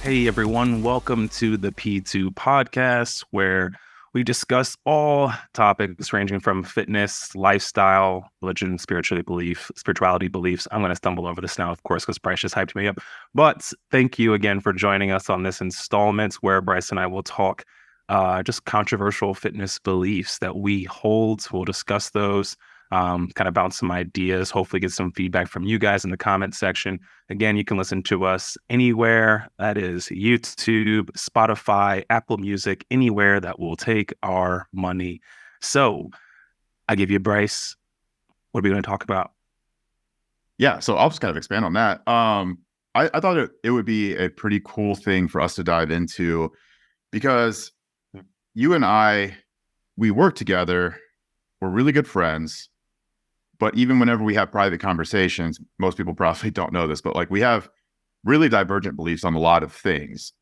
Hey everyone, welcome to the P2 podcast where we discuss all topics ranging from fitness, lifestyle, religion, spirituality beliefs. I'm going to stumble over this now, of course, because Bryce just hyped me up. But thank you again for joining us on this installment where Bryce and I will talk just controversial fitness beliefs that we hold. We'll discuss those, kind of bounce some ideas, hopefully get some feedback from you guys in the comment section. Again, you can listen to us anywhere. That is YouTube, Spotify, Apple Music, anywhere that will take our money. So I give you Bryce. What are we going to talk about? Yeah, so I'll just kind of expand on that. I thought it would be a pretty cool thing for us to dive into because you and I, we work together. We're really good friends. But even whenever we have private conversations, most people probably don't know this, but like we have really divergent beliefs on a lot of things.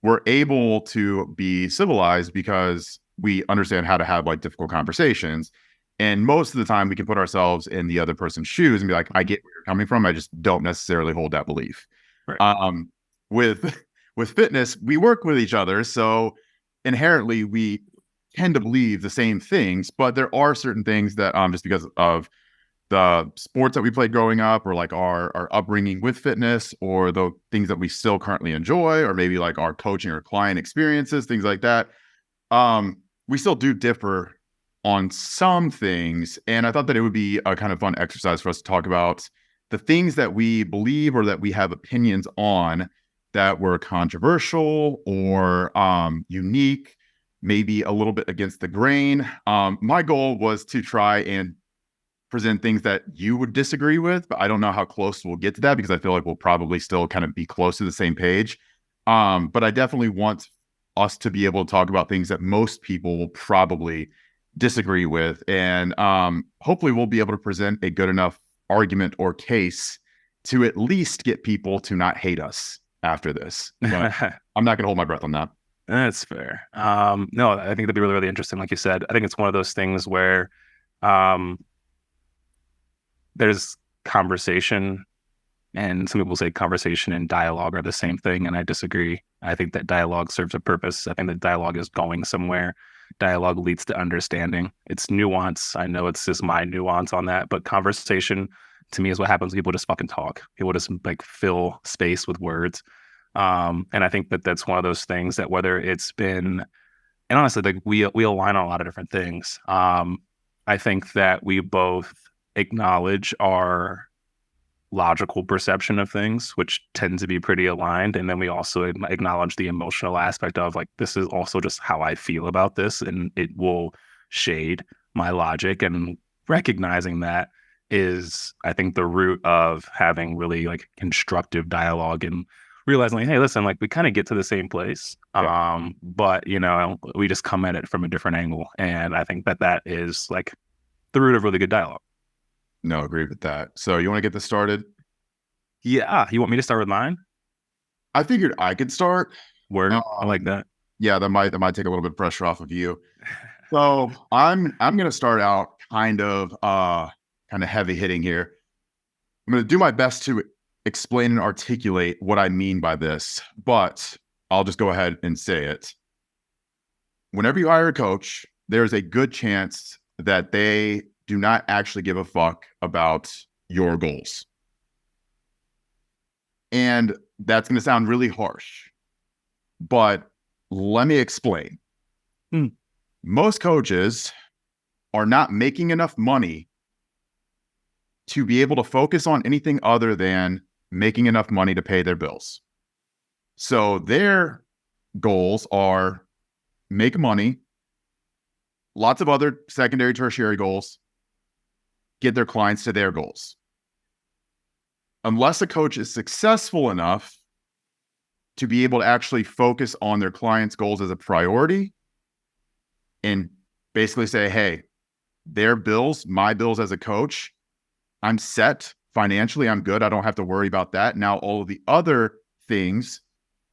We're able to be civilized because we understand how to have like difficult conversations. And most of the time we can put ourselves in the other person's shoes and be like, I get where you're coming from. I just don't necessarily hold that belief. Right. With with fitness, we work with each other. So inherently we tend to believe the same things, but there are certain things that just because of the sports that we played growing up, or like our upbringing with fitness, or the things that we still currently enjoy, or maybe like our coaching or client experiences, things like that. We still do differ on some things. And I thought that it would be a kind of fun exercise for us to talk about the things that we believe or that we have opinions on that were controversial or unique, maybe a little bit against the grain. My goal was to try and present things that you would disagree with, but I don't know how close we'll get to that because I feel like we'll probably still kind of be close to the same page. But I definitely want us to be able to talk about things that most people will probably disagree with. And hopefully we'll be able to present a good enough argument or case to at least get people to not hate us after this. But I'm not going to hold my breath on that. That's fair. No, I think that'd be really, really interesting. Like you said, I think it's one of those things where um, there's conversation, and some people say conversation and dialogue are the same thing, and I disagree. I think that dialogue serves a purpose. I think that dialogue is going somewhere. Dialogue leads to understanding. It's nuance. I know it's just my nuance on that, but conversation to me is what happens when people just fucking talk. People just like fill space with words. And I think that that's one of those things that whether it's been, and honestly, like we align on a lot of different things. I think that we both acknowledge our logical perception of things, which tend to be pretty aligned. And then we also acknowledge the emotional aspect of like, this is also just how I feel about this, and it will shade my logic. And recognizing that is, I think, the root of having really like constructive dialogue and realizing like, hey, listen, like we kind of get to the same place. Yeah. But we just come at it from a different angle. And I think that that is like the root of really good dialogue. No, agree with that. So you want to get this started? Yeah. You want me to start with mine? I figured I could start. Word. I like Um, that. yeah, that might take a little bit of pressure off of you. So I'm gonna start out kind of heavy hitting here. I'm gonna do my best to explain and articulate what I mean by this, but I'll just go ahead and say it. Whenever you hire a coach, there's a good chance that they do not actually give a fuck about your goals. And that's going to sound really harsh, but let me explain. Hmm. Most coaches are not making enough money to be able to focus on anything other than making enough money to pay their bills. So their goals are make money, lots of other secondary, tertiary goals, get their clients to their goals. Unless a coach is successful enough to be able to actually focus on their clients' goals as a priority and basically say, hey, their bills, my bills as a coach, I'm set financially. I'm good. I don't have to worry about that. Now, all of the other things,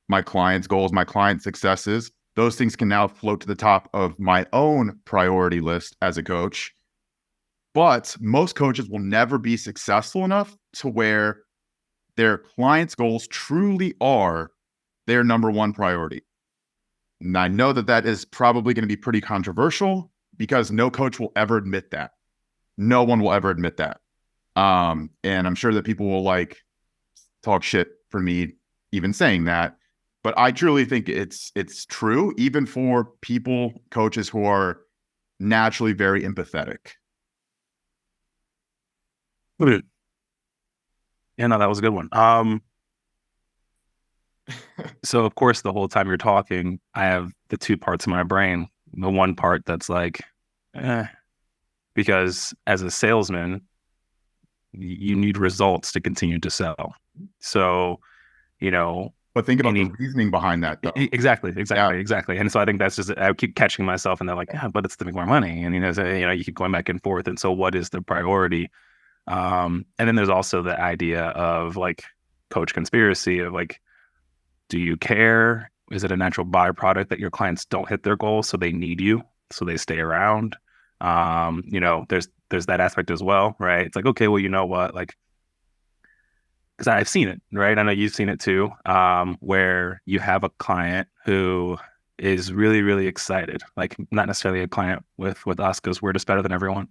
my clients' goals, my client successes, those things can now float to the top of my own priority list as a coach. But most coaches will never be successful enough to where their clients' goals truly are their number one priority. And I know that is probably going to be pretty controversial because no coach will ever admit that. No one will ever admit that. And I'm sure that people will like talk shit for me even saying that. But I truly think it's true, even for coaches who are naturally very empathetic. Yeah, no, that was a good one. So of course, the whole time you're talking, I have the two parts of my brain. The one part that's like, because as a salesman, you need results to continue to sell. So, but think about the reasoning behind that, though. Exactly. And so I think that's just, I keep catching myself and they're like, yeah, but it's to make more money. And, you keep going back and forth. And so what is the priority? And then there's also the idea of like coach conspiracy of like, do you care? Is it a natural byproduct that your clients don't hit their goals, so they need you, so they stay around? There's that aspect as well, right? It's like, okay, well, you know what? Like, because I've seen it, right? I know you've seen it too, where you have a client who is really, really excited. Like, not necessarily a client with us because we're just better than everyone.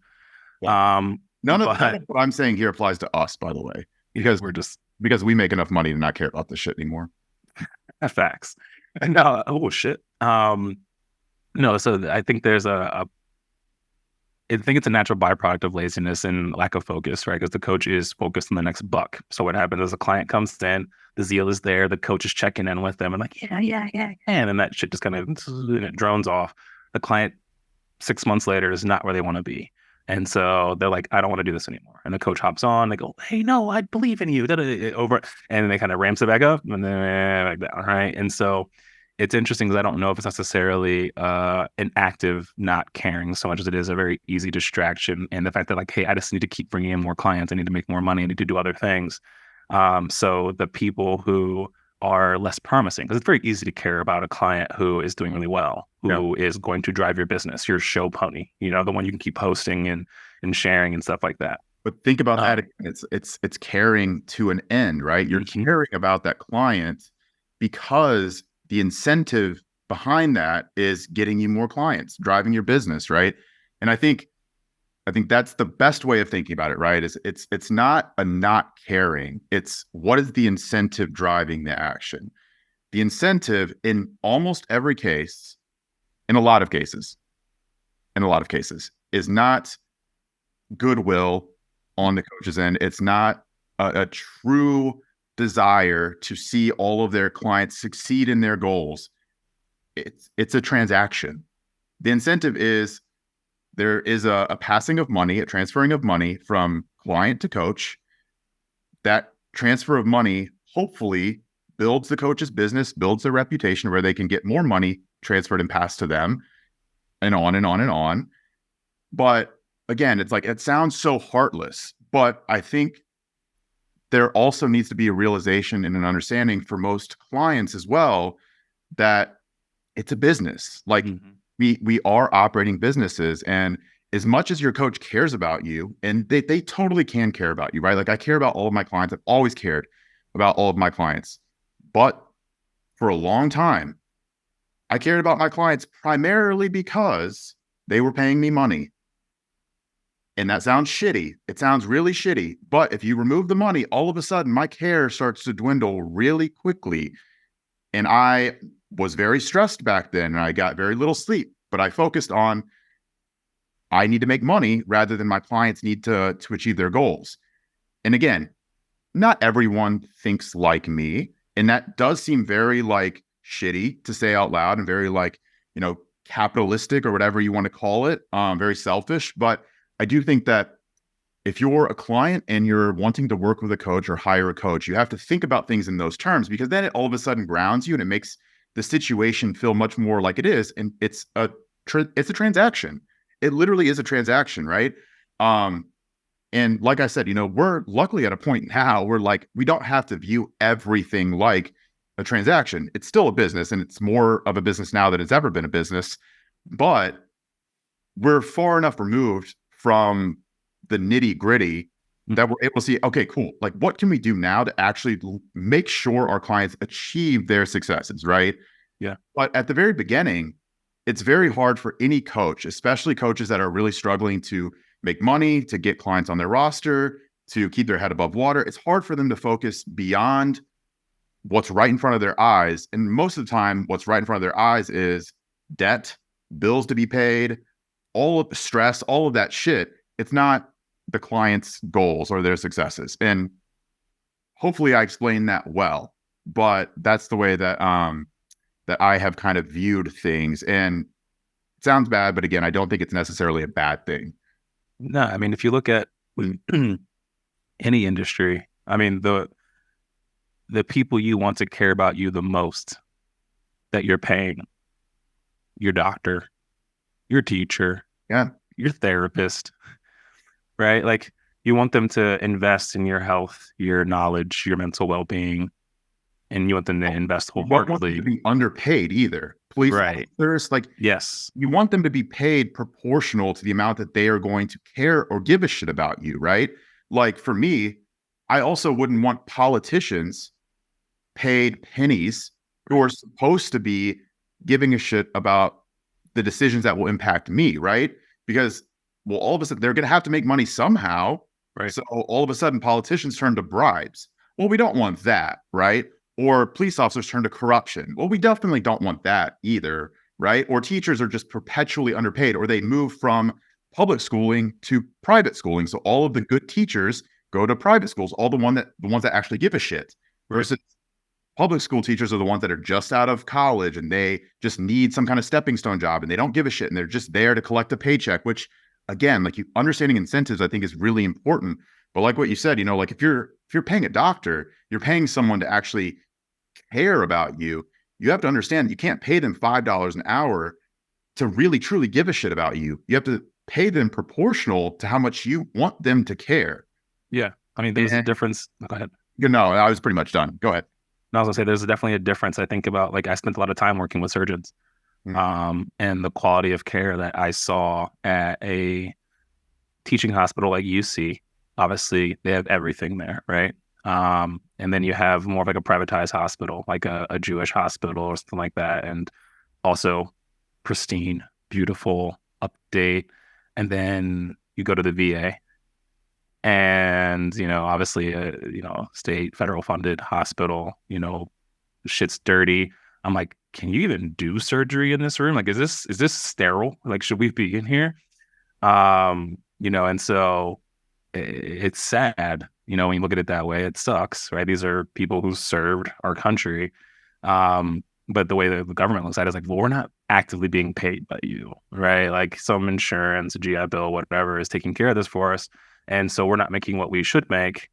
Yeah. None of what I'm saying here applies to us, by the way, because because we make enough money to not care about this shit anymore. Facts. No, oh shit. No, so I think there's I think it's a natural byproduct of laziness and lack of focus, right? Because the coach is focused on the next buck. So what happens is a client comes in, the zeal is there, the coach is checking in with them and like, yeah. And then that shit just kind of it drones off. The client 6 months later is not where they want to be. And so they're like, I don't want to do this anymore. And the coach hops on. They go, hey, no, I believe in you. Over, and they kind of ramps it back up and then back down, right? And so it's interesting because I don't know if it's necessarily an active not caring so much as it is a very easy distraction. And the fact that like, hey, I just need to keep bringing in more clients. I need to make more money. I need to do other things. So the people who are less promising, because it's very easy to care about a client who is doing really well, who is going to drive your business, your show pony, the one you can keep posting and sharing and stuff like that. But think about that. It's caring to an end, right? You're caring about that client because the incentive behind that is getting you more clients, driving your business, right? And I think that's the best way of thinking about it, right? It's not a not caring. It's what is the incentive driving the action? The incentive in almost every case, in a lot of cases, is not goodwill on the coach's end. It's not a true desire to see all of their clients succeed in their goals. It's a transaction. The incentive is there is a passing of money, a transferring of money from client to coach. That transfer of money hopefully builds the coach's business, builds their reputation where they can get more money transferred and passed to them, and on and on and on. But again, it's like, it sounds so heartless, but I think there also needs to be a realization and an understanding for most clients as well that it's a business. Like we are operating businesses, and as much as your coach cares about you, and they totally can care about you, right? Like I care about all of my clients. I've always cared about all of my clients, but for a long time, I cared about my clients primarily because they were paying me money. And that sounds shitty. It sounds really shitty. But if you remove the money, all of a sudden my care starts to dwindle really quickly. And I was very stressed back then, and I got very little sleep. But I focused on, I need to make money rather than my clients need to achieve their goals. And again, not everyone thinks like me. And that does seem very like shitty to say out loud and very like, capitalistic or whatever you want to call it, very selfish. But I do think that if you're a client and you're wanting to work with a coach or hire a coach, you have to think about things in those terms, because then it all of a sudden grounds you and it makes the situation feel much more like it is. And it's a transaction. It literally is a transaction, right? And like I said, we're luckily at a point now where like, we don't have to view everything like a transaction. It's still a business, and it's more of a business now than it's ever been a business, but we're far enough removed from the nitty gritty that we're able to see, okay, cool. Like, what can we do now to actually make sure our clients achieve their successes, right? Yeah. But at the very beginning, it's very hard for any coach, especially coaches that are really struggling to make money, to get clients on their roster, to keep their head above water. It's hard for them to focus beyond what's right in front of their eyes. And most of the time, what's right in front of their eyes is debt, bills to be paid, all of the stress, all of that shit. It's not the client's goals or their successes. And hopefully I explained that well, but that's the way that that I have kind of viewed things. And it sounds bad, but again, I don't think it's necessarily a bad thing. No, I mean, if you look at any industry, I mean, the people you want to care about you the most that you're paying, your doctor, your teacher, Yeah. your therapist, right? Like you want them to invest in your health, your knowledge, your mental well-being, and you want them to invest You don't want them wholeheartedly. to be underpaid either. Police Right. officers, like, Yes. you want them to be paid proportional to the amount that they are going to care or give a shit about you, right? Like for me, I also wouldn't want politicians paid pennies who are supposed to be giving a shit about the decisions that will impact me, right? Because, well, all of a sudden they're going to have to make money somehow. Right. So all of a sudden politicians turn to bribes. Well, we don't want that, right? Or police officers turn to corruption. Well, we definitely don't want that either, right? Or teachers are just perpetually underpaid, or they move from public schooling to private schooling. So all of the good teachers go to private schools, all the ones that actually give a shit. Versus public school teachers are the ones that are just out of college and they just need some kind of stepping stone job and they don't give a shit and they're just there to collect a paycheck, which again, like, you understanding incentives, I think, is really important. But like what you said, like if you're paying a doctor, you're paying someone to actually care about you. You have to understand you can't pay them $5 an hour to really truly give a shit about you. You have to pay them proportional to how much you want them to care. Yeah. I mean, there's a difference. Go ahead. No, I was pretty much done. Go ahead. I was gonna say there's definitely a difference. I think about, like, I spent a lot of time working with surgeons, and the quality of care that I saw at a teaching hospital like UC. Obviously, they have everything there, right? And then you have more of like a privatized hospital, like a Jewish hospital or something like that, and also pristine, beautiful, update. And then you go to the VA, and obviously state federal funded hospital, shit's dirty. I'm like, can you even do surgery in this room? Like, is this sterile? Like, should we be in here? And so it's sad, when you look at it that way. It sucks, right? These are people who served our country. But the way that the government looks at it is like, well, we're not actively being paid by you, right? Like some insurance, a GI Bill, whatever is taking care of this for us. And so we're not making what we should make.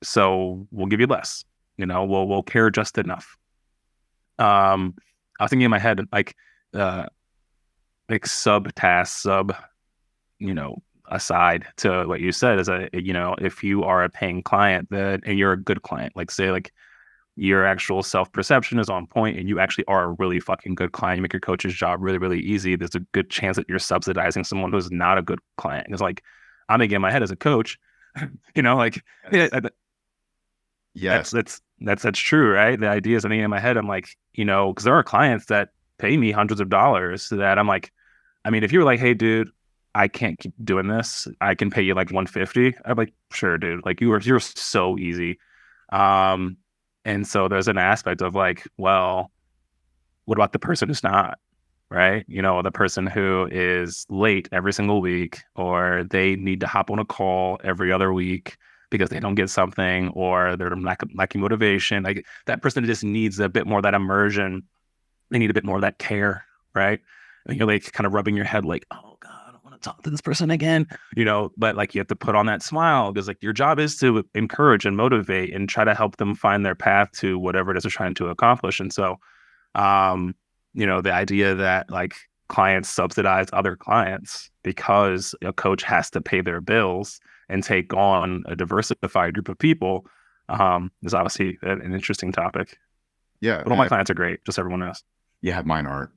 So we'll give you less, we'll care just enough. I was thinking in my head, like aside to what you said is that, if you are a paying client and you're a good client, like say like your actual self-perception is on point and you actually are a really fucking good client, you make your coach's job really, really easy, there's a good chance that you're subsidizing someone who's not a good client. It's like, I'm thinking in my head as a coach, like, yes, that's true, right? The idea is, I think in my head, I'm like, because there are clients that pay me hundreds of dollars that I'm like, I mean, if you were like, hey, dude, I can't keep doing this, I can pay you like 150. I'm like, sure, dude. Like you're so easy. And so there's an aspect of like, well, what about the person who's not, right? The person who is late every single week, or they need to hop on a call every other week because they don't get something, or they're lacking motivation. Like that person just needs a bit more of that immersion. They need a bit more of that care, right? And you're like kind of rubbing your head like, oh God, I don't want to talk to this person again, but like you have to put on that smile because like your job is to encourage and motivate and try to help them find their path to whatever it is they're trying to accomplish. And so, the idea that like clients subsidize other clients because a coach has to pay their bills and take on a diversified group of people is obviously an interesting topic. Yeah. But all my clients are great, just everyone else. Yeah, mine aren't.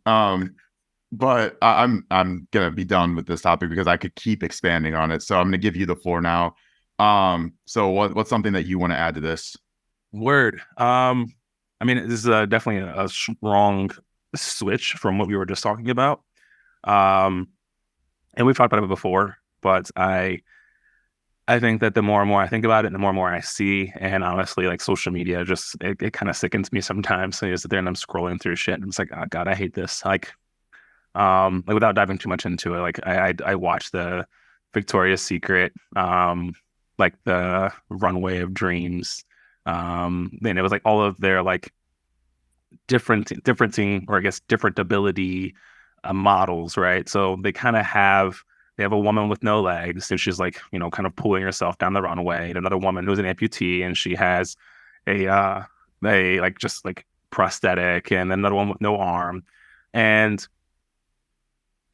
But I'm gonna be done with this topic because I could keep expanding on it. So I'm gonna give you the floor now. So what's something that you want to add to this? Word. I mean, this is definitely a strong switch from what we were just talking about. Um, and we've talked about it before, but I think that the more and more I think about it, and the more and more I see, and honestly, like social media, just it kind of sickens me sometimes. So you sit there and I'm scrolling through shit, and it's like, oh God, I hate this. Like without diving too much into it, like I watched the Victoria's Secret, like the Runway of Dreams, and it was like all of their like differencing, or I guess different ability models, right? So they have a woman with no legs, and she's like, kind of pulling herself down the runway, and another woman who's an amputee, and she has a like just like prosthetic, and another one with no arm, and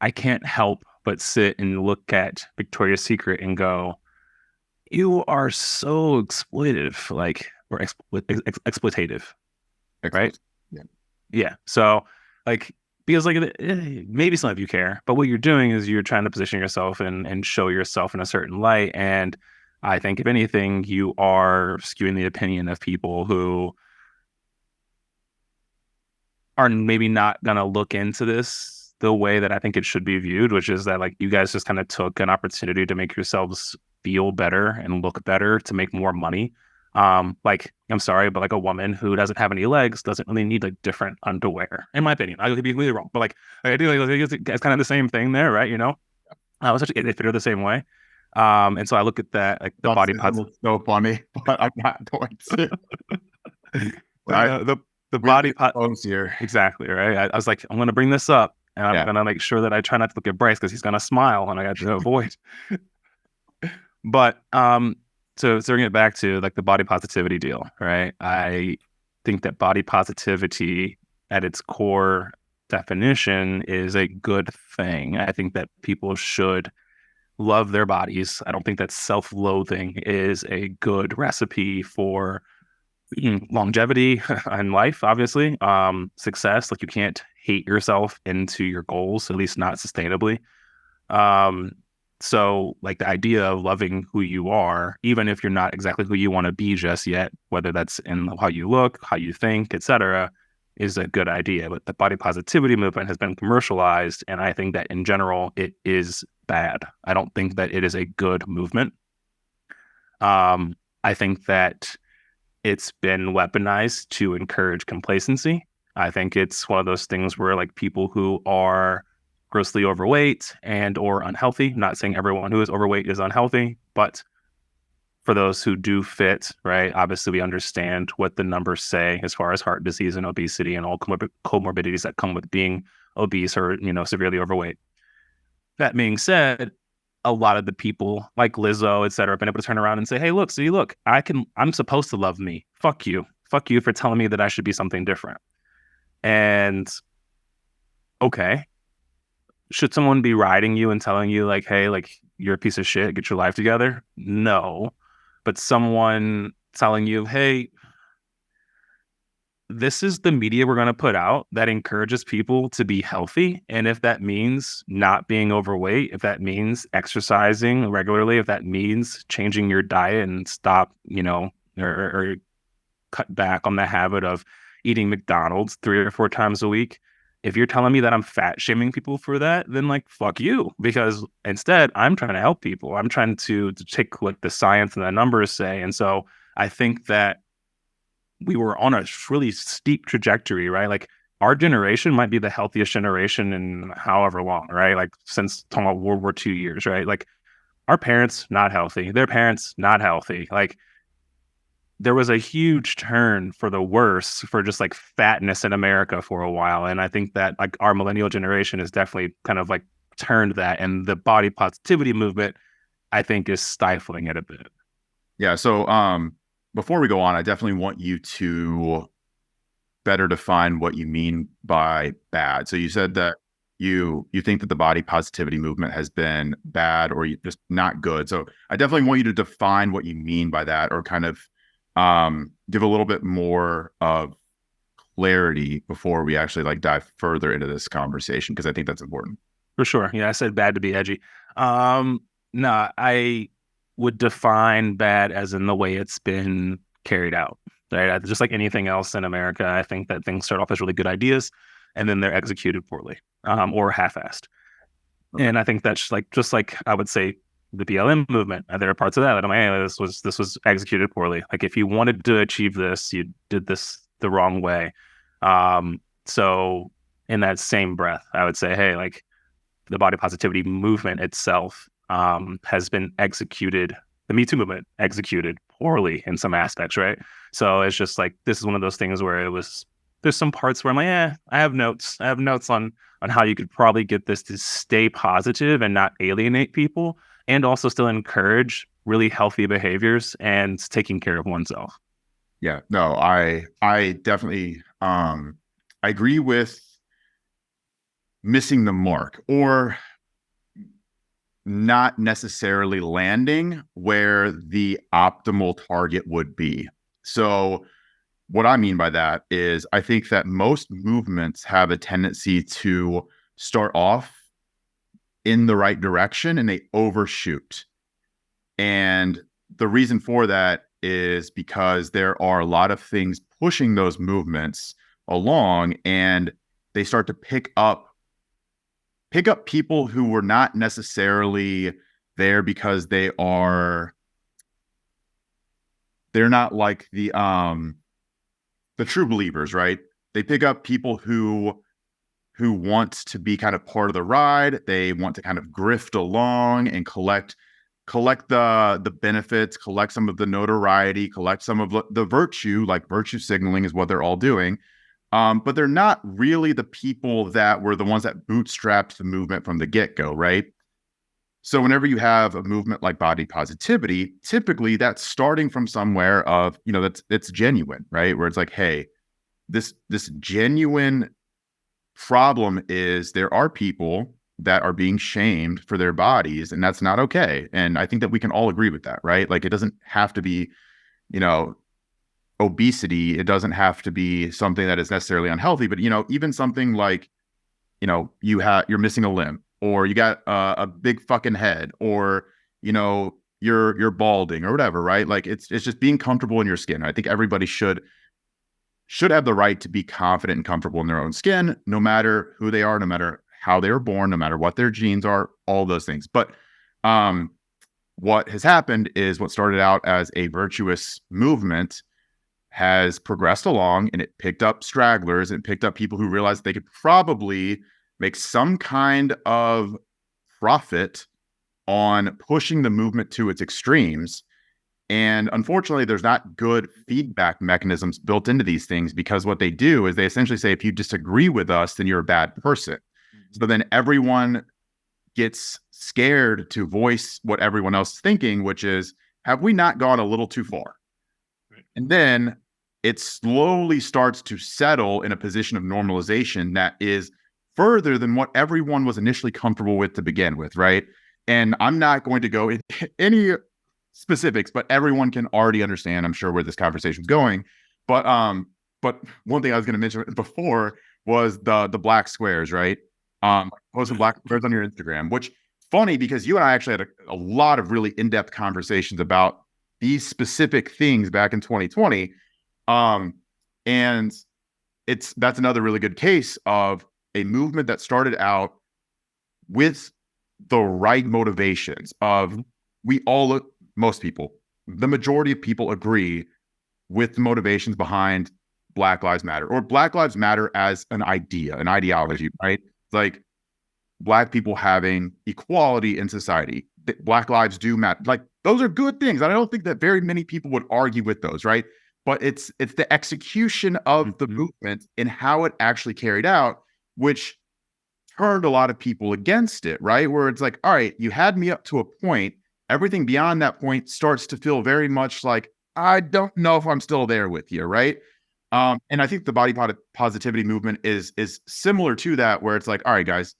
I can't help but sit and look at Victoria's Secret and go, you are so exploitive, like, or exploitative, right? Excellent. Yeah. Yeah. So, like, because like maybe some of you care, but what you're doing is you're trying to position yourself and show yourself in a certain light. And I think if anything, you are skewing the opinion of people who are maybe not gonna look into this the way that I think it should be viewed, which is that like you guys just kind of took an opportunity to make yourselves feel better and look better to make more money. Like I'm sorry, but like a woman who doesn't have any legs doesn't really need like different underwear, in my opinion. I could be completely wrong, but like I do like it's kind of the same thing there, right? I was actually it fit her the same way. And so I look at that like the That's body parts, so funny, but I'm not going to. I, the we body pot. close here. Exactly, right? I was like, I'm going to bring this up, and I'm Yeah. going to make sure that I try not to look at Bryce because he's going to smile, and I got to avoid. But to bring it back to like the body positivity deal, right? I think that body positivity at its core definition is a good thing. I think that people should love their bodies. I don't think that self-loathing is a good recipe for longevity in life, obviously. Success, like you can't hate yourself into your goals, at least not sustainably. Um, so like the idea of loving who you are, even if you're not exactly who you want to be just yet, whether that's in how you look, how you think, etc., is a good idea. But the body positivity movement has been commercialized, and I think that in general it is bad. I don't think that it is a good movement. I think that it's been weaponized to encourage complacency. I think it's one of those things where like people who are grossly overweight and or unhealthy, not saying everyone who is overweight is unhealthy, but for those who do fit, right, obviously we understand what the numbers say as far as heart disease and obesity and all comorbidities that come with being obese or, severely overweight. That being said, a lot of the people like Lizzo, et cetera, have been able to turn around and say, hey, look, see, look, I'm supposed to love me. Fuck you. Fuck you for telling me that I should be something different. And okay, should someone be riding you and telling you like, hey, like you're a piece of shit, get your life together? No. But someone telling you, hey, this is the media we're going to put out that encourages people to be healthy. And if that means not being overweight, if that means exercising regularly, if that means changing your diet and stop, or cut back on the habit of eating McDonald's 3 or 4 times a week, if you're telling me that I'm fat shaming people for that, then like, fuck you. Because instead, I'm trying to help people. I'm trying to take what the science and the numbers say. And so I think that we were on a really steep trajectory, right? Like our generation might be the healthiest generation in however long, right? Like since talking about World War II years, right? Like our parents not healthy, their parents not healthy. Like there was a huge turn for the worse for just like fatness in America for a while, and I think that like our millennial generation is definitely kind of like turned that, and the body positivity movement, I think, is stifling it a bit. Yeah. So before we go on, I definitely want you to better define what you mean by bad. So you said that you think that the body positivity movement has been bad or just not good. So I definitely want you to define what you mean by that, or kind of give a little bit more of clarity before we actually like dive further into this conversation, because I think that's important. For sure. Yeah, I said bad to be edgy. No, would define bad as in the way it's been carried out. Right? Just like anything else in America, I think that things start off as really good ideas and then they're executed poorly, or half-assed. And I think that's like, just like I would say the BLM movement, there are parts of that I'm like, hey, this was executed poorly. Like if you wanted to achieve this, you did this the wrong way. So in that same breath, I would say, hey, like the body positivity movement itself has been executed, the Me Too movement executed poorly in some aspects, right? So it's just like, this is one of those things where there's some parts where I'm like, I have notes. I have notes on how you could probably get this to stay positive and not alienate people, and also still encourage really healthy behaviors and taking care of oneself. Yeah, no, I definitely I agree with missing the mark, or not necessarily landing where the optimal target would be. So what I mean by that is I think that most movements have a tendency to start off in the right direction and they overshoot. And the reason for that is because there are a lot of things pushing those movements along, and they start to pick up people who were not necessarily there because they're not like the true believers, right? They pick up people who want to be kind of part of the ride. They want to kind of grift along and collect the benefits, collect some of the notoriety, collect some of the virtue, like virtue signaling is what they're all doing. But they're not really the people that were the ones that bootstrapped the movement from the get-go, right? So whenever you have a movement like body positivity, typically that's starting from somewhere of, it's genuine, right? Where it's like, hey, this genuine problem is there are people that are being shamed for their bodies, and that's not okay. And I think that we can all agree with that, right? Like it doesn't have to be, obesity. It doesn't have to be something that is necessarily unhealthy, but even something like, you're missing a limb, or you got a big fucking head, or you're balding or whatever, right? Like it's just being comfortable in your skin. I think everybody should have the right to be confident and comfortable in their own skin, no matter who they are, no matter how they were born, no matter what their genes are, all those things. But what has happened is what started out as a virtuous movement has progressed along, and it picked up stragglers and picked up people who realized they could probably make some kind of profit on pushing the movement to its extremes. And unfortunately, there's not good feedback mechanisms built into these things, because what they do is they essentially say, if you disagree with us, then you're a bad person. Mm-hmm. So then everyone gets scared to voice what everyone else is thinking, which is, have we not gone a little too far? Right. And then it slowly starts to settle in a position of normalization that is further than what everyone was initially comfortable with to begin with, right? And I'm not going to go into any specifics, but everyone can already understand, I'm sure, where this conversation is going. But one thing I was going to mention before was the black squares, right? Posting black squares on your Instagram, which funny because you and I actually had a lot of really in-depth conversations about these specific things back in 2020. And that's another really good case of a movement that started out with the right motivations of most people, the majority of people agree with the motivations behind Black Lives Matter, or Black Lives Matter as an idea, an ideology, right? Like Black people having equality in society. Black lives do matter. Like those are good things. I don't think that very many people would argue with those, right? But it's the execution of the movement and how it actually carried out, which turned a lot of people against it, right? Where it's like, all right, you had me up to a point. Everything beyond that point starts to feel very much like, I don't know if I'm still there with you, right? And I think the body positivity movement is similar to that, where it's like, all right, guys,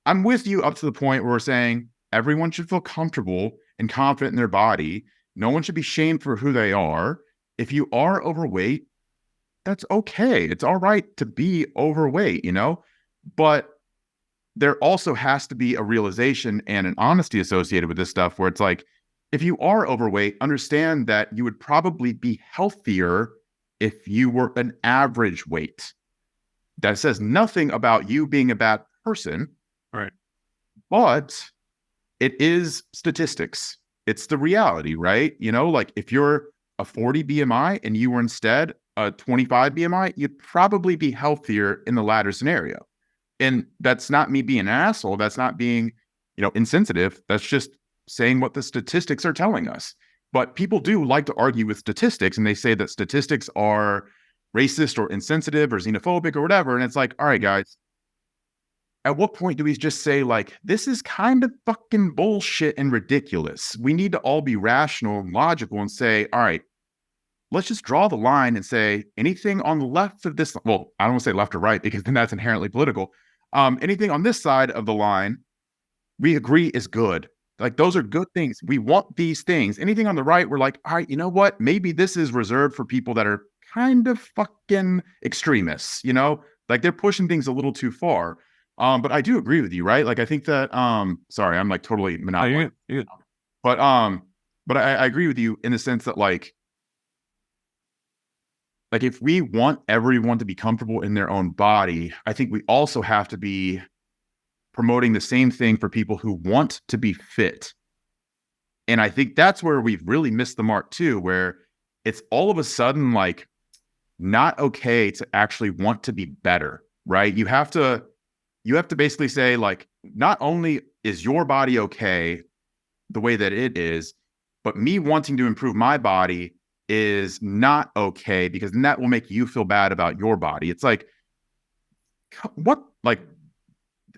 I'm with you up to the point where we're saying everyone should feel comfortable and confident in their body. No one should be shamed for who they are. If you are overweight, that's okay. It's all right to be overweight, but there also has to be a realization and an honesty associated with this stuff, where it's like, if you are overweight, understand that you would probably be healthier if you were an average weight. That says nothing about you being a bad person, Right. but it is statistics. It's the reality, right? Like if you're a 40 BMI and you were instead a 25 BMI, you'd probably be healthier in the latter scenario. And that's not me being an asshole. That's not being, insensitive. That's just saying what the statistics are telling us. But people do like to argue with statistics, and they say that statistics are racist or insensitive or xenophobic or whatever. And it's like, all right, guys, at what point do we just say, like, this is kind of fucking bullshit and ridiculous? We need to all be rational and logical and say, all right, let's just draw the line and say anything on the left of this. Well, I don't want to say left or right because then that's inherently political. Anything on this side of the line, we agree is good. Like, those are good things. We want these things. Anything on the right, we're like, all right, you know what? Maybe this is reserved for people that are kind of fucking extremists, like they're pushing things a little too far. But I do agree with you, right? Like, I think that, sorry, I'm like totally monopolizing. But I agree with you in the sense that like if we want everyone to be comfortable in their own body, I think we also have to be promoting the same thing for people who want to be fit. And I think that's where we've really missed the mark too, where it's all of a sudden like not okay to actually want to be better, right? You have to basically say, like, not only is your body okay the way that it is, but me wanting to improve my body is not okay, because then that will make you feel bad about your body. It's like, what, like,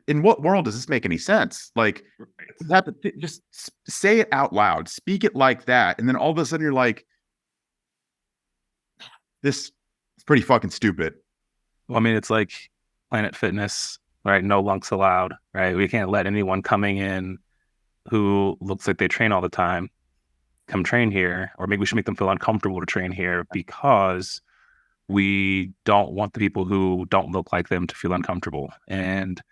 in what world does this make any sense? Like, you have to just say it out loud, speak it like that, and then all of a sudden you're like, this is pretty fucking stupid. Well, I mean, it's like Planet Fitness, right? No lunks allowed, right? We can't let anyone coming in who looks like they train all the time come train here, or maybe we should make them feel uncomfortable to train here because we don't want the people who don't look like them to feel uncomfortable. And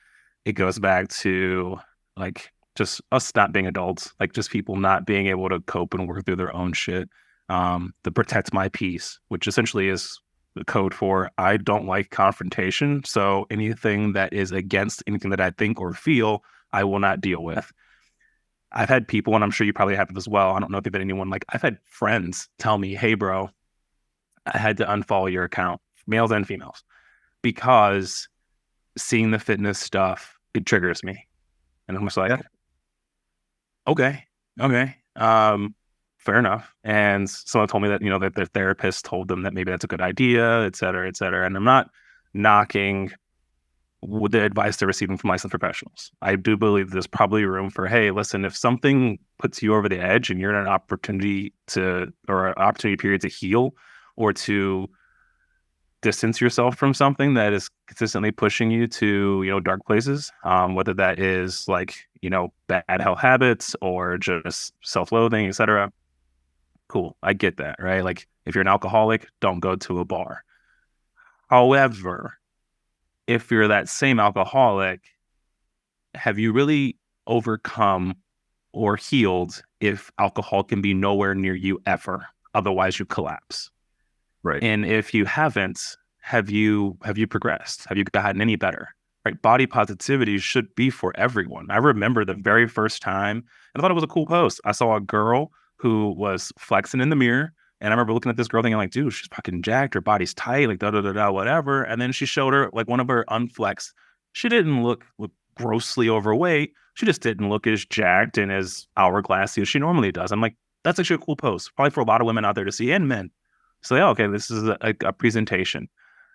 it goes back to like just us not being adults, like just people not being able to cope and work through their own shit. The protect my peace, which essentially is the code for I don't like confrontation. So anything that is against anything that I think or feel, I will not deal with. I've had people, and I'm sure you probably have it as well. I don't know if you've had anyone, like I've had friends tell me, hey, bro, I had to unfollow your account, males and females, because seeing the fitness stuff, it triggers me. And I'm just like, okay, fair enough. And someone told me that, that their therapist told them that maybe that's a good idea, et cetera, et cetera. And I'm not knocking with the advice they're receiving from licensed professionals. I do believe there's probably room for, hey, listen, if something puts you over the edge and you're in an opportunity or an opportunity period to heal or to distance yourself from something that is consistently pushing you to, dark places, whether that is like, bad health habits or just self-loathing, et cetera. Cool. I get that, right? Like if you're an alcoholic, don't go to a bar. However, if you're that same alcoholic, have you really overcome or healed if alcohol can be nowhere near you ever? Otherwise, you collapse. Right. And if you haven't, have you progressed? Have you gotten any better? Right? Body positivity should be for everyone. I remember the very first time, and I thought it was a cool post. I saw a girl who was flexing in the mirror. And I remember looking at this girl thinking like, dude, she's fucking jacked. Her body's tight, like da-da-da-da, whatever. And then she showed her like one of her unflexed. She didn't look grossly overweight. She just didn't look as jacked and as hourglassy as she normally does. I'm like, that's actually a cool post. Probably for a lot of women out there to see, and men. So yeah, okay, this is a presentation.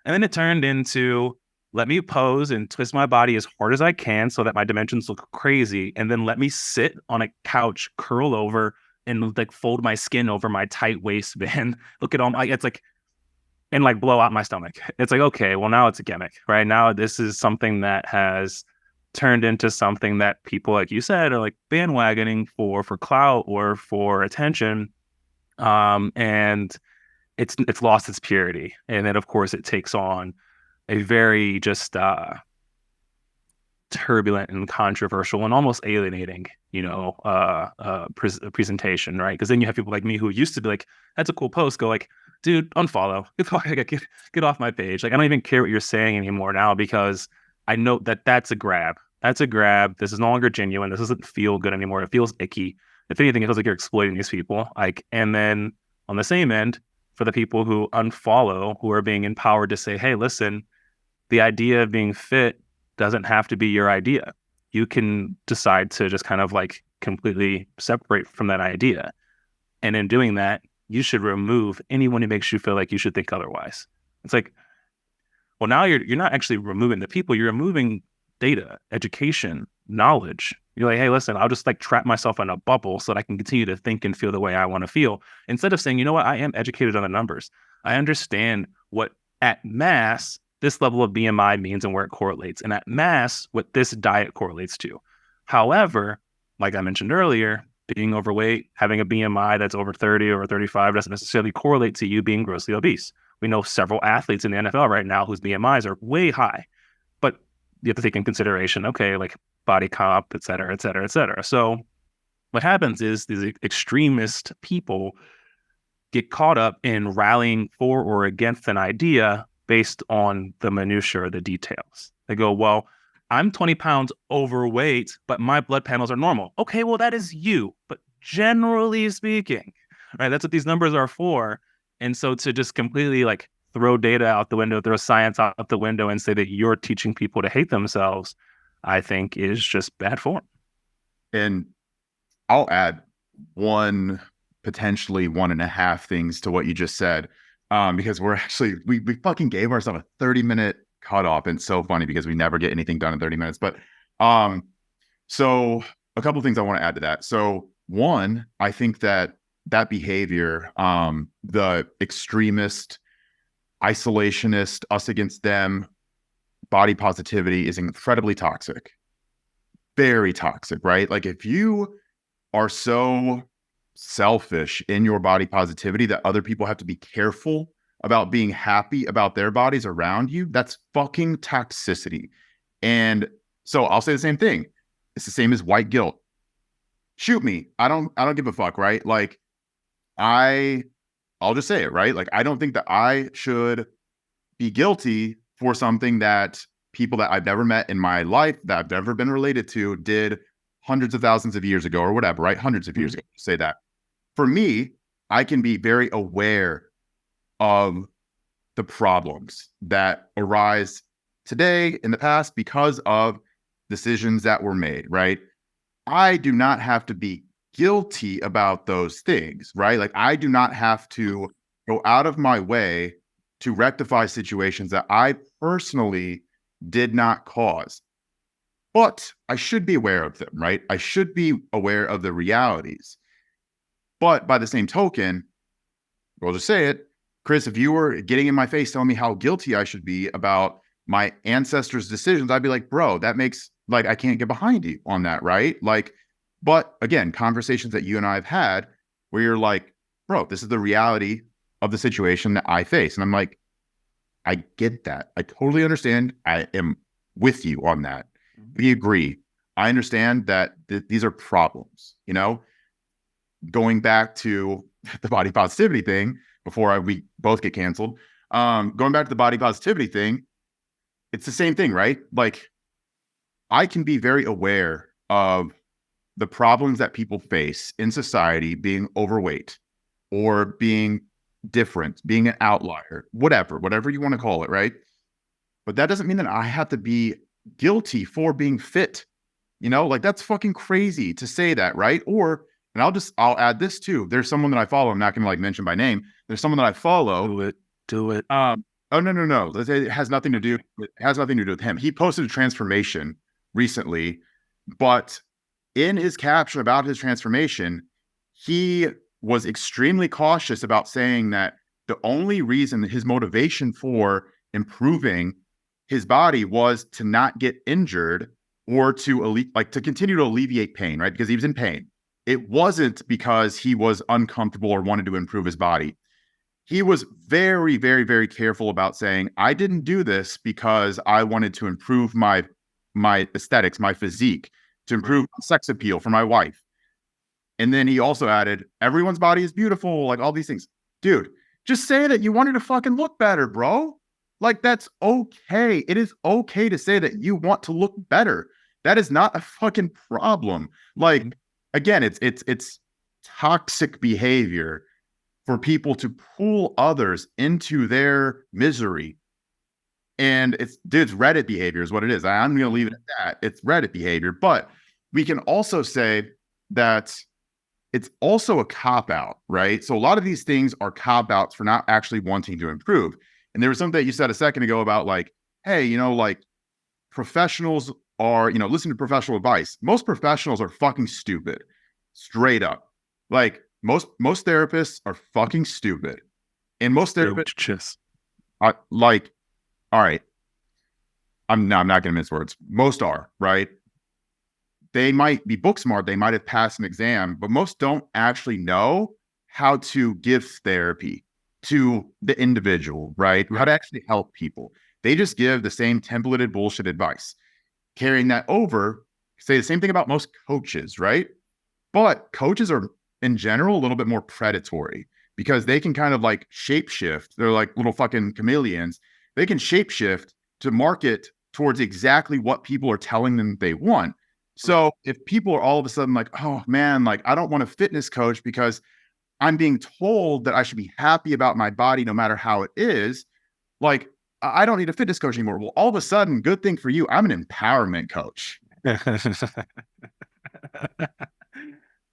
And then it turned into, let me pose and twist my body as hard as I can so that my dimensions look crazy. And then let me sit on a couch, curl over, and like fold my skin over my tight waistband. Look at all my, it's like, and like blow out my stomach. It's like, okay, well now it's a gimmick, right? Now this is something that has turned into something that people, like you said, are like bandwagoning for clout or for attention. And it's lost its purity. And then of course it takes on a very just turbulent and controversial and almost alienating, presentation, right? Because then you have people like me who used to be like, that's a cool post, go like, dude, unfollow, get off my page. Like, I don't even care what you're saying anymore now, because I know that that's a grab. That's a grab. This is no longer genuine. This doesn't feel good anymore. It feels icky. If anything, it feels like you're exploiting these people. Like, and then on the same end, for the people who unfollow, who are being empowered to say, hey, listen, the idea of being fit doesn't have to be your idea. You can decide to just kind of like completely separate from that idea. And in doing that, you should remove anyone who makes you feel like you should think otherwise. It's like, well, now you're not actually removing the people, you're removing data, education, knowledge. You're like, hey, listen, I'll just like trap myself in a bubble so that I can continue to think and feel the way I want to feel. Instead of saying, you know what, I am educated on the numbers. I understand what at mass this level of BMI means and where it correlates. And at mass, what this diet correlates to. However, like I mentioned earlier, being overweight, having a BMI that's over 30 or 35 doesn't necessarily correlate to you being grossly obese. We know several athletes in the NFL right now whose BMIs are way high, but you have to take in consideration, okay, like body comp, et cetera, et cetera, et cetera. So what happens is these extremist people get caught up in rallying for or against an idea based on the minutiae or the details. They go, well, I'm 20 pounds overweight, but my blood panels are normal. Okay, well, that is you. But generally speaking, right, that's what these numbers are for. And so to just completely like throw data out the window, throw science out the window and say that you're teaching people to hate themselves, I think is just bad form. And I'll add potentially 1.5 things to what you just said. Because we fucking gave ourselves a 30-minute cutoff. And it's so funny because we never get anything done in 30 minutes. But so a couple of things I want to add to that. So one, I think that behavior, the extremist, isolationist, us against them, body positivity is incredibly toxic. Very toxic, right? Like if you are so selfish in your body positivity that other people have to be careful about being happy about their bodies around you, that's fucking toxicity. And so I'll say the same thing. It's the same as white guilt. Shoot me. I don't give a fuck, right? Like I'll just say it, right? Like I don't think that I should be guilty for something that people that I've never met in my life, that I've never been related to, did hundreds of thousands of years ago or whatever, right? Hundreds of years ago, say that. For me, I can be very aware of the problems that arise today in the past because of decisions that were made, right? I do not have to be guilty about those things, right? Like I do not have to go out of my way to rectify situations that I personally did not cause. But I should be aware of them, right? I should be aware of the realities. But by the same token, we'll just say it, Chris, if you were getting in my face telling me how guilty I should be about my ancestors' decisions, I'd be like, bro, that makes, like, I can't get behind you on that, right? Like, but again, conversations that you and I have had where you're like, bro, this is the reality of the situation that I face. And I'm like, I get that. I totally understand. I am with you on that. We agree. I understand that these are problems, going back to the body positivity thing before we both get canceled. Going back to the body positivity thing, it's the same thing, right? Like I can be very aware of the problems that people face in society, being overweight or being different, being an outlier, whatever you want to call it, right? But that doesn't mean that I have to be guilty for being fit. Like that's fucking crazy to say that, right? Or, and I'll add this too. There's someone that I follow. I'm not going to like mention by name. There's someone that I follow. Do it. Oh, no. It has nothing to do with him. He posted a transformation recently, but in his caption about his transformation, he was extremely cautious about saying that the only reason his motivation for improving his body was to not get injured or to continue to alleviate pain, right? Because he was in pain. It wasn't because he was uncomfortable or wanted to improve his body. He was very, very, very careful about saying, I didn't do this because I wanted to improve my my aesthetics, my physique, to improve sex appeal for my wife. And then he also added, everyone's body is beautiful, like all these things. Dude, just say that you wanted to fucking look better, bro. Like, that's okay. It is okay to say that you want to look better. That is not a fucking problem. Like, again, it's toxic behavior for people to pull others into their misery. And it's Reddit behavior is what it is. I'm going to leave it at that. It's Reddit behavior. But we can also say that it's also a cop-out, right? So a lot of these things are cop-outs for not actually wanting to improve. And there was something that you said a second ago about like, hey, like professionals are, listen to professional advice. Most professionals are fucking stupid, straight up. Like most therapists are fucking stupid. And most therapists are like, all right, I'm not going to mince words. Most are, right? They might be book smart. They might have passed an exam, but most don't actually know how to give therapy to the individual, right? How to actually help people. They just give the same templated bullshit advice. Carrying that over, say the same thing about most coaches, right? But coaches are, in general, a little bit more predatory because they can kind of like shapeshift. They're like little fucking chameleons. They can shapeshift to market towards exactly what people are telling them they want. So if people are all of a sudden like, oh man, like I don't want a fitness coach because I'm being told that I should be happy about my body no matter how it is, like I don't need a fitness coach anymore. Well, all of a sudden, good thing for you, I'm an empowerment coach.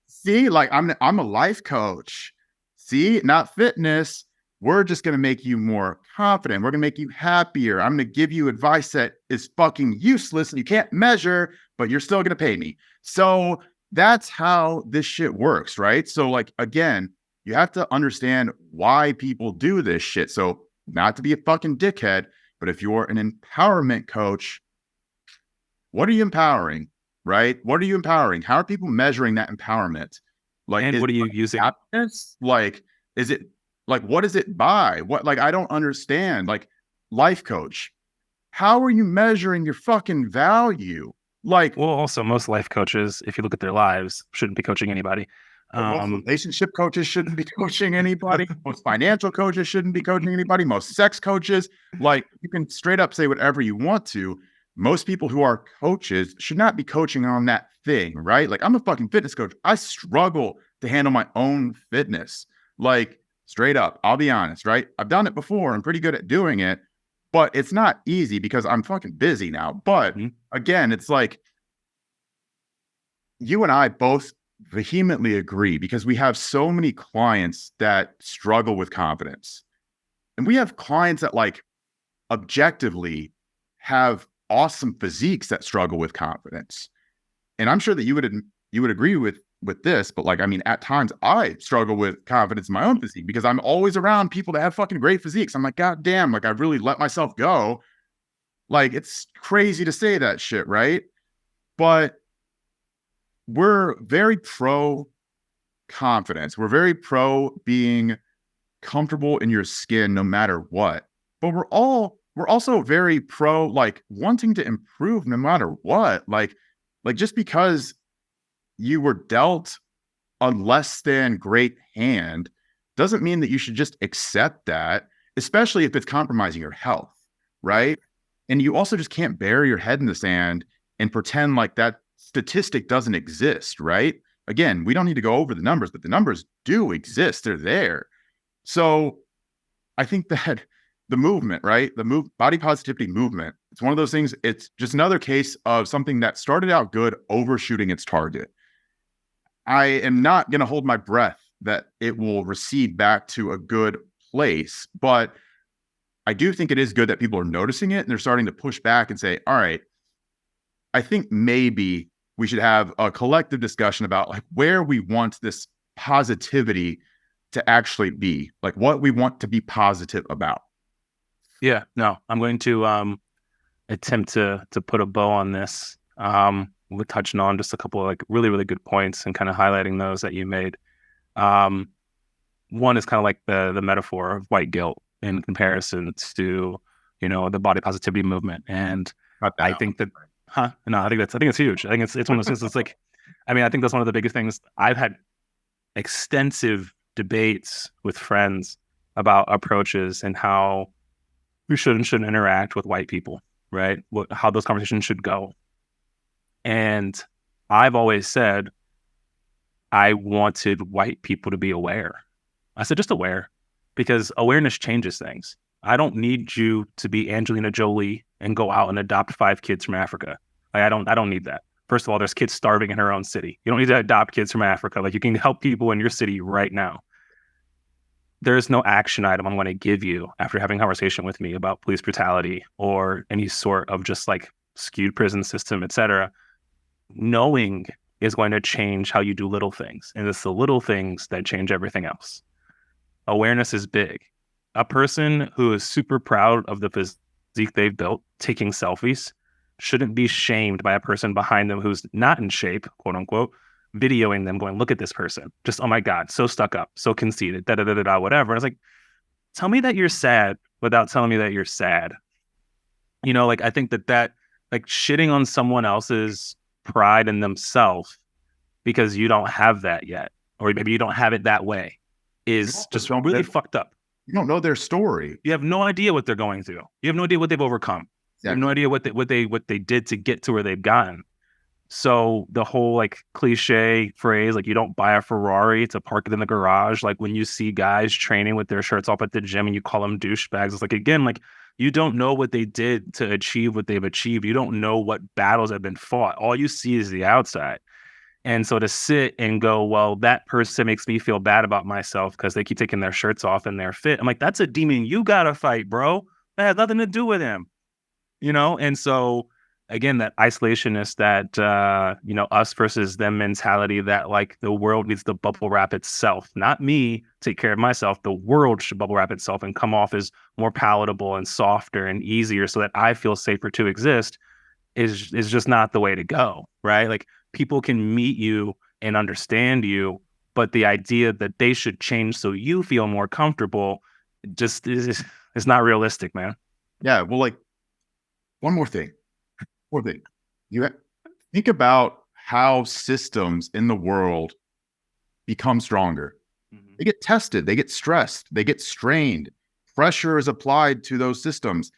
See, like I'm a life coach. See, not fitness. We're just going to make you more confident. We're going to make you happier. I'm going to give you advice that is fucking useless and you can't measure, but you're still going to pay me. So that's how this shit works, right? So like, again, you have to understand why people do this shit. So not to be a fucking dickhead, but if you're an empowerment coach, what are you empowering, right? What are you empowering? How are people measuring that empowerment? Like, and what are you using? Happiness? Like, is it like, what is it by? What, like, I don't understand. Like, life coach, how are you measuring your fucking value? Like, well, also most life coaches, if you look at their lives, shouldn't be coaching anybody. most relationship coaches shouldn't be coaching anybody. Most financial coaches shouldn't be coaching anybody. Most sex coaches, like, you can straight up say whatever you want to. Most people who are coaches should not be coaching on that thing, right? Like, I'm a fucking fitness coach. I struggle to handle my own fitness. Like, straight up, I'll be honest, right? I've done it before. I'm pretty good at doing it, but it's not easy because I'm fucking busy now. But again, it's like you and I both vehemently agree because we have so many clients that struggle with confidence. And we have clients that like objectively have awesome physiques that struggle with confidence. And I'm sure that you would agree with this, but like, I mean, at times I struggle with confidence in my own physique because I'm always around people that have fucking great physiques. I'm like, God damn, like I've really let myself go. Like, it's crazy to say that shit, right? But we're very pro confidence. We're very pro being comfortable in your skin no matter what. But we're also very pro like wanting to improve no matter what. Like just because you were dealt a less than great hand doesn't mean that you should just accept that, especially if it's compromising your health, right? And you also just can't bury your head in the sand and pretend like that statistic doesn't exist, right? Again, we don't need to go over the numbers, but the numbers do exist. They're there. So I think that the movement, right? Body positivity movement. It's one of those things. It's just another case of something that started out good, overshooting its target. I am not going to hold my breath that it will recede back to a good place, but I do think it is good that people are noticing it and they're starting to push back and say, all right, I think maybe we should have a collective discussion about like where we want this positivity to actually be, like what we want to be positive about. Yeah, no, I'm going to attempt to put a bow on this. We're touching on just a couple of like really, really good points and kind of highlighting those that you made. One is kind of like the metaphor of white guilt in comparison to, the body positivity movement. And I think that Huh? No, I think it's huge. I think it's one of those things that's like, I mean, I think that's one of the biggest things. I've had extensive debates with friends about approaches and how we should and shouldn't interact with white people, right? How those conversations should go. And I've always said I wanted white people to be aware. I said just aware, because awareness changes things. I don't need you to be Angelina Jolie and go out and adopt 5 kids from Africa. Like, I don't need that. First of all, there's kids starving in her own city. You don't need to adopt kids from Africa. Like, you can help people in your city right now. There is no action item I'm going to give you after having a conversation with me about police brutality or any sort of just like skewed prison system, et cetera. Knowing is going to change how you do little things. And it's the little things that change everything else. Awareness is big. A person who is super proud of the physique they've built, taking selfies, shouldn't be shamed by a person behind them who's not in shape, quote unquote, videoing them going, look at this person. Just, oh my God, so stuck up, so conceited, da da da da da, whatever. And it's like, tell me that you're sad without telling me that you're sad. You know, like, I think that like shitting on someone else's pride in themselves because you don't have that yet, or maybe you don't have it that way, is just really fucked up. You don't know their story. You have no idea what they're going through. You have no idea what they've overcome. Exactly. You have no idea what they did to get to where they've gotten. So the whole like cliche phrase, like, you don't buy a Ferrari to park it in the garage. Like, when you see guys training with their shirts off at the gym and you call them douchebags, it's like, again, like, you don't know what they did to achieve what they've achieved. You don't know what battles have been fought. All you see is the outside. And so to sit and go, well, that person makes me feel bad about myself because they keep taking their shirts off and they're fit. I'm like, that's a demon you got to fight, bro. That has nothing to do with him, you know? And so, again, that isolationist, that, us versus them mentality, that like the world needs to bubble wrap itself, not me take care of myself. The world should bubble wrap itself and come off as more palatable and softer and easier so that I feel safer to exist is just not the way to go, right? Like, people can meet you and understand you, but the idea that they should change so you feel more comfortable just is not realistic, man. Yeah. Well, like, one more thing. You think about how systems in the world become stronger. Mm-hmm. They get tested, they get stressed, they get strained. Pressure is applied to those systems,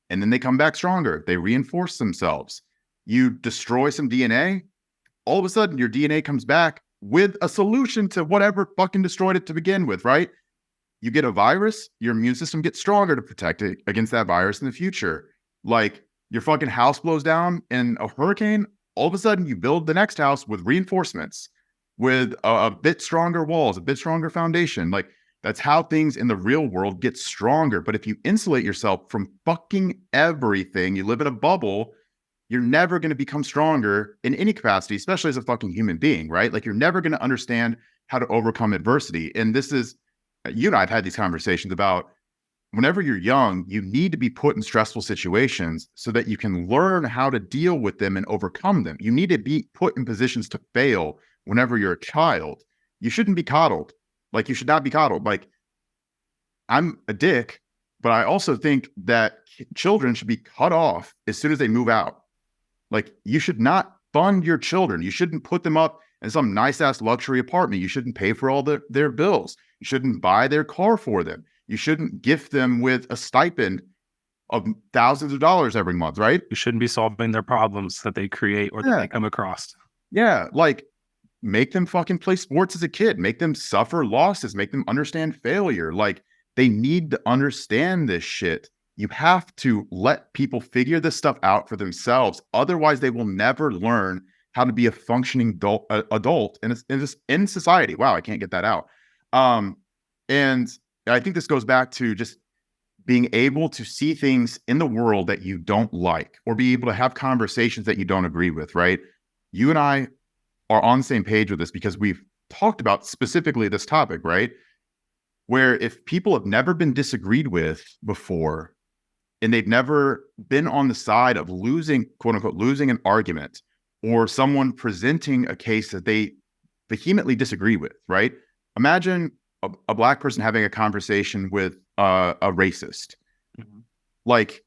and then they come back stronger. They reinforce themselves. You destroy some DNA, all of a sudden your DNA comes back with a solution to whatever fucking destroyed it to begin with, right? You get a virus, your immune system gets stronger to protect it against that virus in the future. Like, your fucking house blows down in a hurricane, all of a sudden you build the next house with reinforcements, with a bit stronger walls, a bit stronger foundation. Like, that's how things in the real world get stronger. But if you insulate yourself from fucking everything, you live in a bubble, you're never going to become stronger in any capacity, especially as a fucking human being, right? Like, you're never going to understand how to overcome adversity. And this is, you and I have had these conversations about, whenever you're young, you need to be put in stressful situations so that you can learn how to deal with them and overcome them. You need to be put in positions to fail whenever you're a child. You shouldn't be coddled. Like, you should not be coddled. Like, I'm a dick, but I also think that children should be cut off as soon as they move out. Like, you should not fund your children. You shouldn't put them up in some nice ass luxury apartment. You shouldn't pay for all their bills. You shouldn't buy their car for them. You shouldn't gift them with a stipend of thousands of dollars every month, right? You shouldn't be solving their problems that they create or that they come across. Yeah. Like, make them fucking play sports as a kid. Make them suffer losses. Make them understand failure. Like, they need to understand this shit. You have to let people figure this stuff out for themselves. Otherwise, they will never learn how to be a functioning adult in society. Wow, I can't get that out. And I think this goes back to just being able to see things in the world that you don't like, or be able to have conversations that you don't agree with, right? You and I are on the same page with this because we've talked about specifically this topic, right? Where if people have never been disagreed with before, and they've never been on the side of losing, quote unquote, losing an argument, or someone presenting a case that they vehemently disagree with, right? Imagine a Black person having a conversation with a racist. Mm-hmm. Like,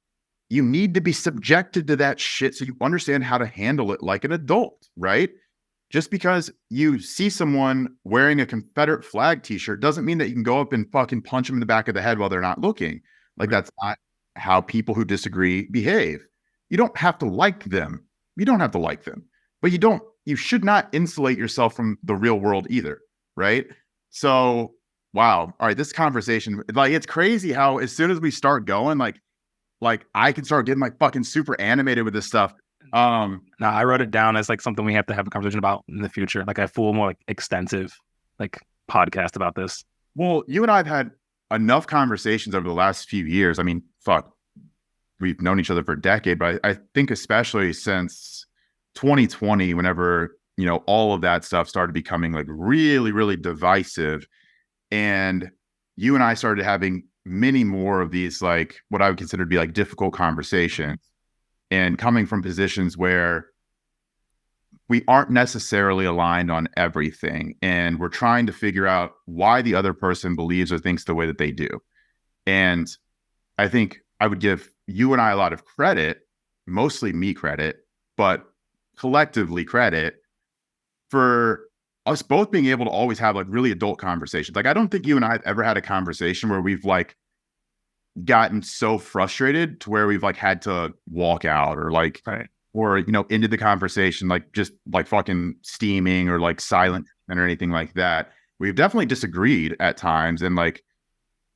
you need to be subjected to that shit so you understand how to handle it like an adult, right? Just because you see someone wearing a Confederate flag t-shirt doesn't mean that you can go up and fucking punch them in the back of the head while they're not looking. Like, that's not how people who disagree behave. You don't have to like them. You don't have to like them, but you should not insulate yourself from the real world either, right? So, wow. All right, this conversation, like, it's crazy how as soon as we start going, like I can start getting like fucking super animated with this stuff. No, I wrote it down as like something we have to have a conversation about in the future, like a full, more like extensive, like podcast about this. Well, you and I have had enough conversations over the last few years. I mean, fuck, we've known each other for a decade, but I think especially since 2020, whenever, you know, all of that stuff started becoming like really, really divisive. And you and I started having many more of these, like what I would consider to be like difficult conversations, and coming from positions where we aren't necessarily aligned on everything. And we're trying to figure out why the other person believes or thinks the way that they do. And I think I would give you and I a lot of credit, mostly me credit, but collectively credit for us both being able to always have like really adult conversations. Like, I don't think you and I have ever had a conversation where we've like gotten so frustrated to where we've like had to walk out or like, Right. or, you know, ended the conversation, like just like fucking steaming or like silent or anything like that. We've definitely disagreed at times and like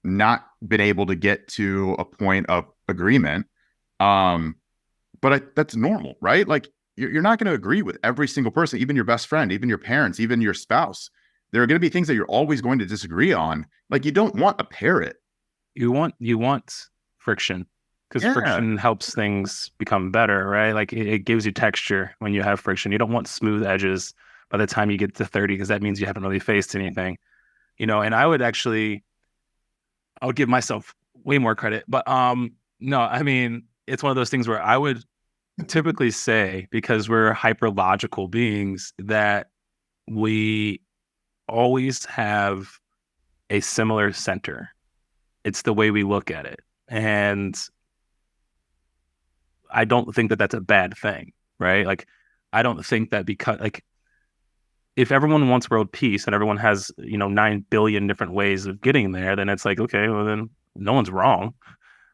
not been able to get to a point of agreement. But that's normal, right? Like, you're not going to agree with every single person, even your best friend, even your parents, even your spouse. There are going to be things that you're always going to disagree on. Like, you don't want a parrot. You want friction, because friction helps things become better, right? Like it gives you texture when you have friction. You don't want smooth edges by the time you get to 30, because that means you haven't really faced anything, you know. And I would give myself way more credit, but no, I mean, it's one of those things where I would typically say, because we're hyper logical beings, that we always have a similar center. It's the way we look at it. And I don't think that that's a bad thing, right? Like, I don't think that, because like, if everyone wants world peace and everyone has, you know, 9 billion different ways of getting there, then it's like, okay, well then no one's wrong,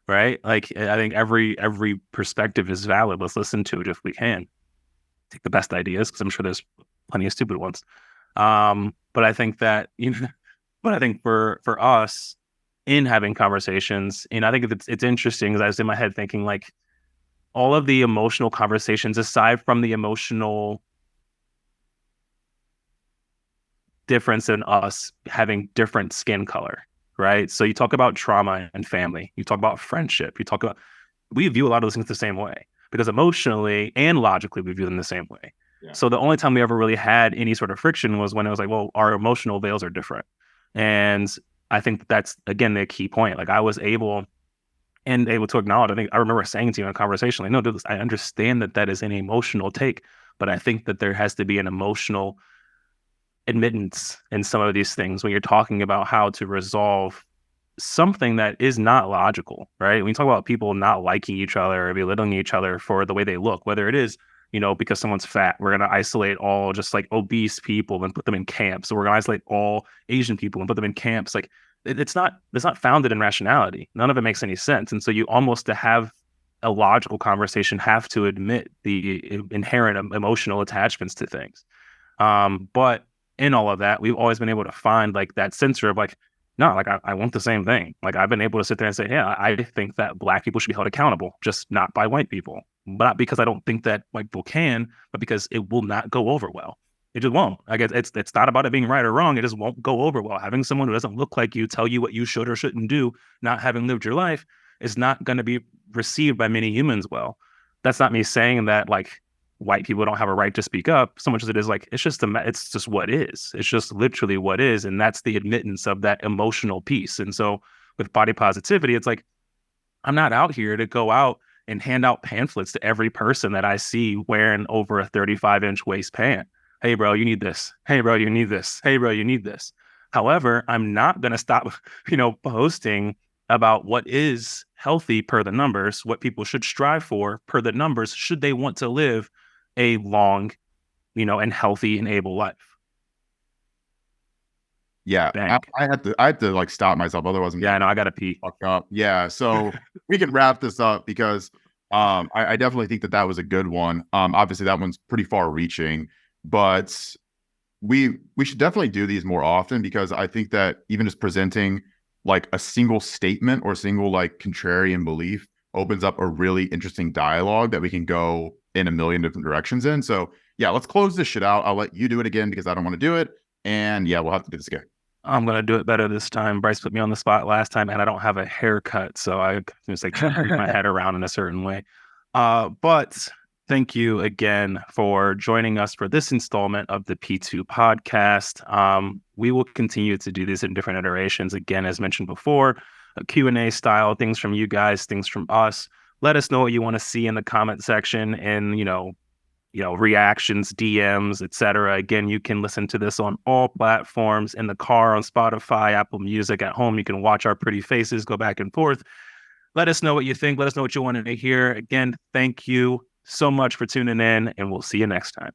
right? Like, I think every perspective is valid. Let's listen to it if we can. Take the best ideas, because I'm sure there's plenty of stupid ones. But I think that, you know, but I think for us in having conversations, and I think it's interesting, because I was in my head thinking like all of the emotional conversations, aside from the emotional difference in us having different skin color, right? So you talk about trauma and family, you talk about friendship, we view a lot of those things the same way, because emotionally and logically we view them the same way. Yeah. So the only time we ever really had any sort of friction was when it was like, well, our emotional veils are different. And I think that's, again, the key point. Like, I was able to acknowledge, I think I remember saying to you in a conversation, like, no, dude, I understand that is an emotional take, but I think that there has to be an emotional admittance in some of these things when you're talking about how to resolve something that is not logical, right? When you talk about people not liking each other or belittling each other for the way they look, whether it is, you know, because someone's fat, we're going to isolate all just like obese people and put them in camps. So we're going to isolate all Asian people and put them in camps. Like, it's not founded in rationality. None of it makes any sense. And so you almost, to have a logical conversation, have to admit the inherent emotional attachments to things. But in all of that, we've always been able to find like that censor of like, no, like I want the same thing. Like, I've been able to sit there and say, yeah, I think that Black people should be held accountable, just not by white people. But not because I don't think that white people can, but because it will not go over well. It just won't. I guess it's not about it being right or wrong. It just won't go over well. Having someone who doesn't look like you tell you what you should or shouldn't do, not having lived your life, is not going to be received by many humans well. That's not me saying that like white people don't have a right to speak up, so much as it is like, it's just what is. It's just literally what is, and that's the admittance of that emotional piece. And so with body positivity, it's like, I'm not out here to go out and hand out pamphlets to every person that I see wearing over a 35-inch waist pant. Hey, bro, you need this. Hey, bro, you need this. Hey, bro, you need this. However, I'm not going to stop, you know, posting about what is healthy per the numbers, what people should strive for per the numbers, should they want to live a long, and healthy and able life. Yeah, I had to like stop myself, otherwise I'm I gotta pee. Fuck up. Yeah, so we can wrap this up because I definitely think that was a good one. Obviously that one's pretty far reaching, but we should definitely do these more often, because I think that even just presenting like a single statement or single like contrarian belief opens up a really interesting dialogue that we can go in a million different directions in. So yeah, let's close this shit out. I'll let you do it again because I don't want to do it. And yeah, we'll have to do this again. I'm going to do it better this time. Bryce put me on the spot last time, and I don't have a haircut, so I just like move my head around in a certain way. But thank you again for joining us for this installment of the P2 podcast. We will continue to do this in different iterations. Again, as mentioned before, a Q&A style, things from you guys, things from us. Let us know what you want to see in the comment section, and reactions, DMs, etc. Again, you can listen to this on all platforms, in the car, on Spotify, Apple Music, at home. You can watch our pretty faces go back and forth. Let us know what you think. Let us know what you wanted to hear. Again, thank you so much for tuning in, and we'll see you next time.